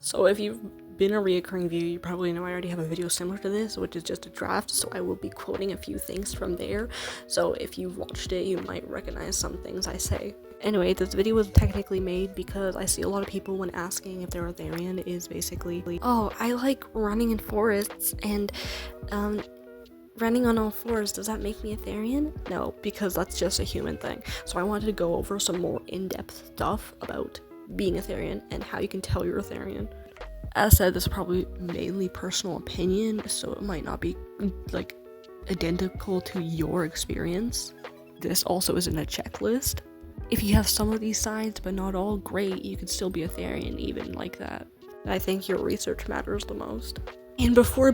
So if you've been a reoccurring viewer, you probably know I already have a video similar to this, which is just a draft, so I will be quoting a few things from there. So if you've watched it, you might recognize some things I say. Anyway, this video was technically made because I see a lot of people when asking if they're a therian is basically, oh, I like running in forests and running on all fours, does that make me a therian? No, because that's just a human thing. So I wanted to go over some more in-depth stuff about being a therian and how you can tell you're a therian. As said, this is probably mainly personal opinion, so it might not be like identical to your experience. This also isn't a checklist. If you have some of these signs but not all, great, you could still be a therian even like that. I think your research matters the most. And before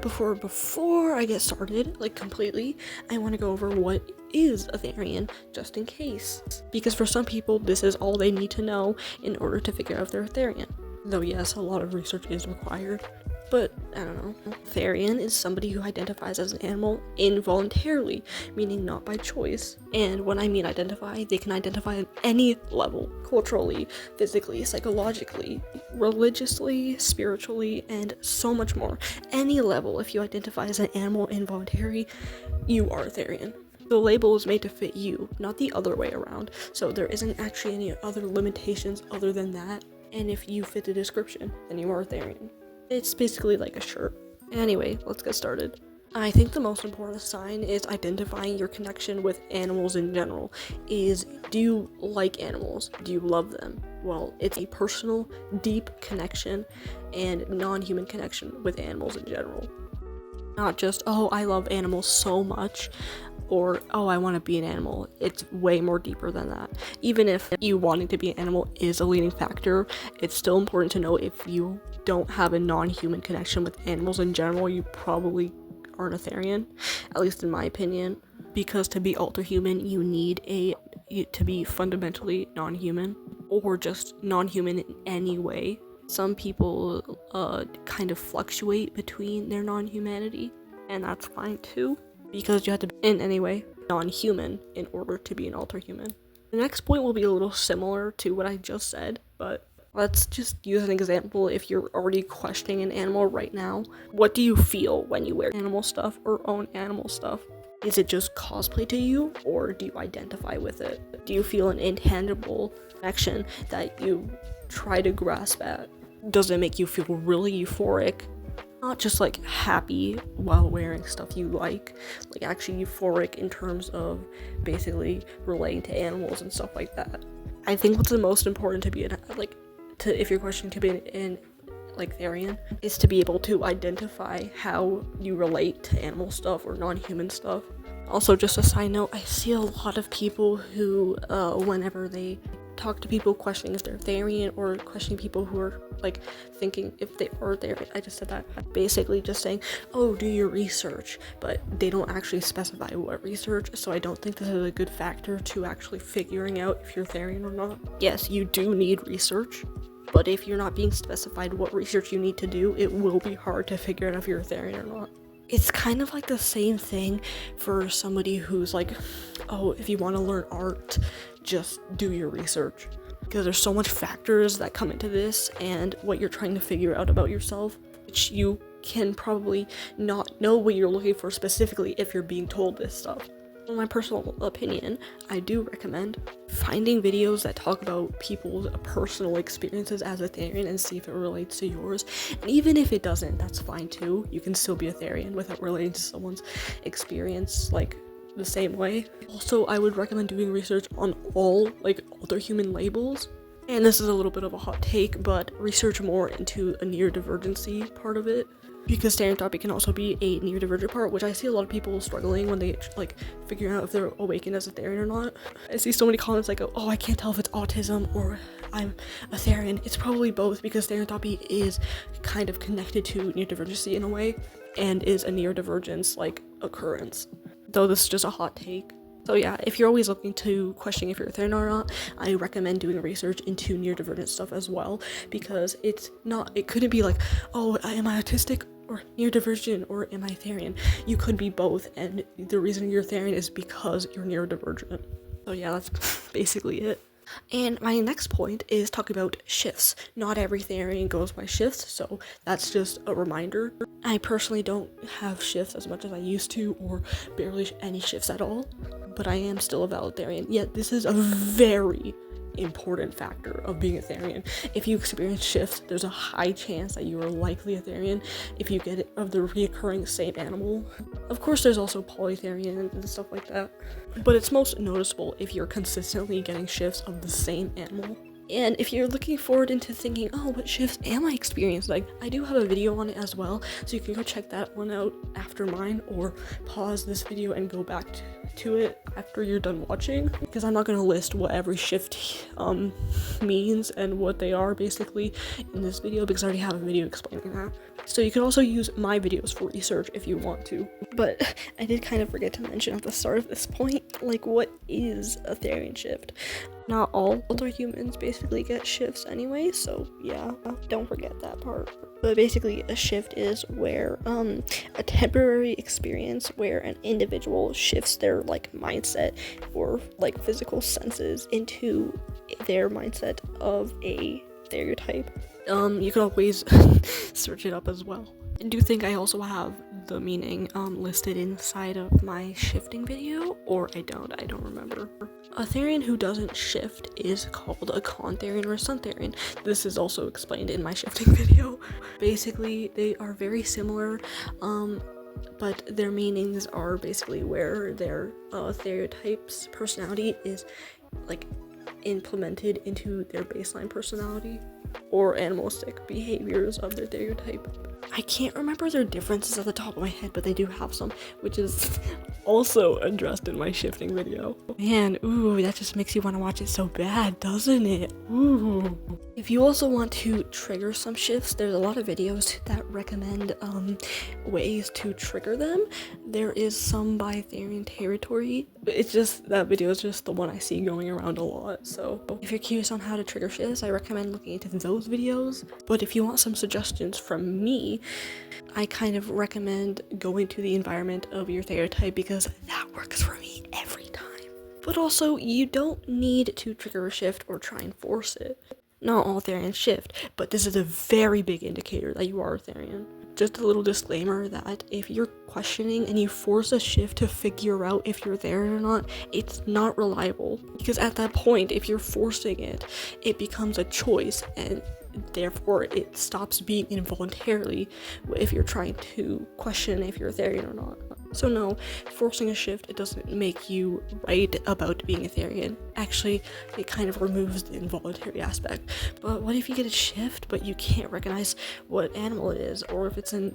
I get started, like completely, I want to go over what is a therian, just in case. Because for some people, this is all they need to know in order to figure out if they're a therian. Though yes, a lot of research is required. But, I don't know. Therian is somebody who identifies as an animal involuntarily, meaning not by choice. And when I mean identify, they can identify at any level, culturally, physically, psychologically, religiously, spiritually, and so much more. Any level, if you identify as an animal involuntary, you are a therian. The label is made to fit you, not the other way around, so there isn't actually any other limitations other than that, and if you fit the description, then you are a therian. It's basically like a shirt. Anyway, let's get started. I think the most important sign is identifying your connection with animals in general. Do you like animals? Do you love them? Well, it's a personal, deep connection and non-human connection with animals in general. Not just, oh, I love animals so much, or, oh, I want to be an animal. It's way more deeper than that. Even if you wanting to be an animal is a leading factor, it's still important to know if you don't have a non-human connection with animals in general, you probably aren't a therian, at least in my opinion. Because to be alterhuman, you need to be fundamentally non-human, or just non-human in any way. Some people kind of fluctuate between their non-humanity, and that's fine too, because you have to be in any way non-human in order to be an alterhuman. The next point will be a little similar to what I just said, but let's just use an example. If you're already questioning an animal right now, what do you feel when you wear animal stuff or own animal stuff? Is it just cosplay to you, or do you identify with it? Do you feel an intangible connection that you try to grasp at? Does it make you feel really euphoric? Not just like happy while wearing stuff you like actually euphoric in terms of basically relating to animals and stuff like that. I think what's the most important to be if you're questioning to be in therian is to be able to identify how you relate to animal stuff or non-human stuff. Also, just a side note, I see a lot of people who whenever they talk to people questioning if they're therian, or questioning people who are thinking if they are therian, I just said that, basically just saying, oh, do your research, but they don't actually specify what research, so I don't think this is a good factor to actually figuring out if you're therian or not. Yes, you do need research, but if you're not being specified what research you need to do, it will be hard to figure out if you're a therian or not. It's kind of like the same thing for somebody who's like, oh, if you want to learn art, just do your research. Because there's so much factors that come into this and what you're trying to figure out about yourself, which you can probably not know what you're looking for specifically if you're being told this stuff. In my personal opinion, I do recommend finding videos that talk about people's personal experiences as a therian and see if it relates to yours. And even if it doesn't, that's fine too. You can still be a therian without relating to someone's experience the same way. Also, I would recommend doing research on all alterhuman labels. And this is a little bit of a hot take, but research more into a neurodivergency part of it. Because therianthropy can also be a neurodivergent part, which I see a lot of people struggling when they figuring out if they're awakened as a therian or not. I see so many comments oh, I can't tell if it's autism or I'm a therian. It's probably both, because therianthropy is kind of connected to neurodivergency in a way, and is a neurodivergence occurrence. Though this is just a hot take. So yeah, if you're always looking to questioning if you're a therian or not, I recommend doing research into neurodivergent stuff as well, because it couldn't be oh, am I autistic or neurodivergent, or am I therian? You could be both, and the reason you're therian is because you're neurodivergent. So yeah, that's basically it. And my next point is talking about shifts. Not every Therian goes by shifts, so that's just a reminder. I personally don't have shifts as much as I used to, or barely any shifts at all, but I am still a valid Therian. Yet this is a very important factor of being a Therian. If you experience shifts, there's a high chance that you are likely a Therian if you get it of the reoccurring same animal. Of course, there's also polytherian and stuff like that, but it's most noticeable if you're consistently getting shifts of the same animal. And if you're looking forward into thinking, oh, what shifts am I experiencing? Like, I do have a video on it as well, so you can go check that one out after mine, or pause this video and go back to it after you're done watching, because I'm not going to list what every shift means and what they are basically in this video, because I already have a video explaining that. So you can also use my videos for research if you want to. But I did kind of forget to mention at the start of this point, like, what is a Therian shift? Not all older humans basically get shifts anyway, so yeah, don't forget that part. But basically, a shift is where a temporary experience where an individual shifts their like mindset or like physical senses into their mindset of a stereotype. You can always search it up as well. I do think I also have the meaning listed inside of my shifting video, or I don't remember. A Therian who doesn't shift is called a con-Therian or a sun-Therian. This is also explained in my shifting video. Basically, they are very similar, but their meanings are basically where their stereotypes personality is like implemented into their baseline personality or animalistic behaviors of their stereotype. I can't remember their differences at the top of my head, but they do have some, which is also addressed in my shifting video. Man, ooh, that just makes you want to watch it so bad, doesn't it? Ooh. If you also want to trigger some shifts, there's a lot of videos that recommend ways to trigger them. There is some by Therian Territory. It's just, that video is just the one I see going around a lot, so if you're curious on how to trigger shifts, I recommend looking into those videos. But if you want some suggestions from me, I kind of recommend going to the environment of your stereotype, because that works for me every time. But also, you don't need to trigger a shift or try and force it. Not all Therians shift, but this is a very big indicator that you are a Therian. Just a little disclaimer that if you're questioning and you force a shift to figure out if you're there or not, it's not reliable. Because at that point, if you're forcing it, it becomes a choice, and therefore it stops being involuntarily if you're trying to question if you're a Therian or not. So no, forcing a shift, it doesn't make you right about being a Therian. Actually, it kind of removes the involuntary aspect. But what if you get a shift, but you can't recognize what animal it is, or if it's a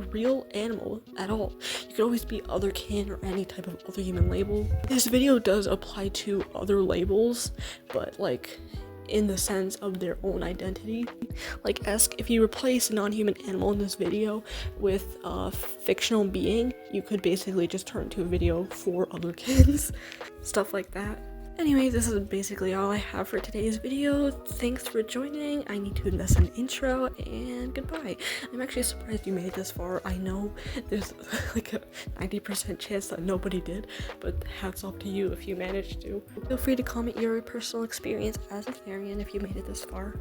real animal at all? You could always be otherkin or any type of other human label. This video does apply to other labels, but like in the sense of their own identity. Like, if you replace a non-human animal in this video with a fictional being, you could basically just turn to a video for other kids. Stuff like that. Anyway, this is basically all I have for today's video. Thanks for joining. I need to invest in intro, and goodbye. I'm actually surprised you made it this far. I know there's like a 90% chance that nobody did, but hats off to you if you managed to. Feel free to comment your personal experience as a Therian if you made it this far.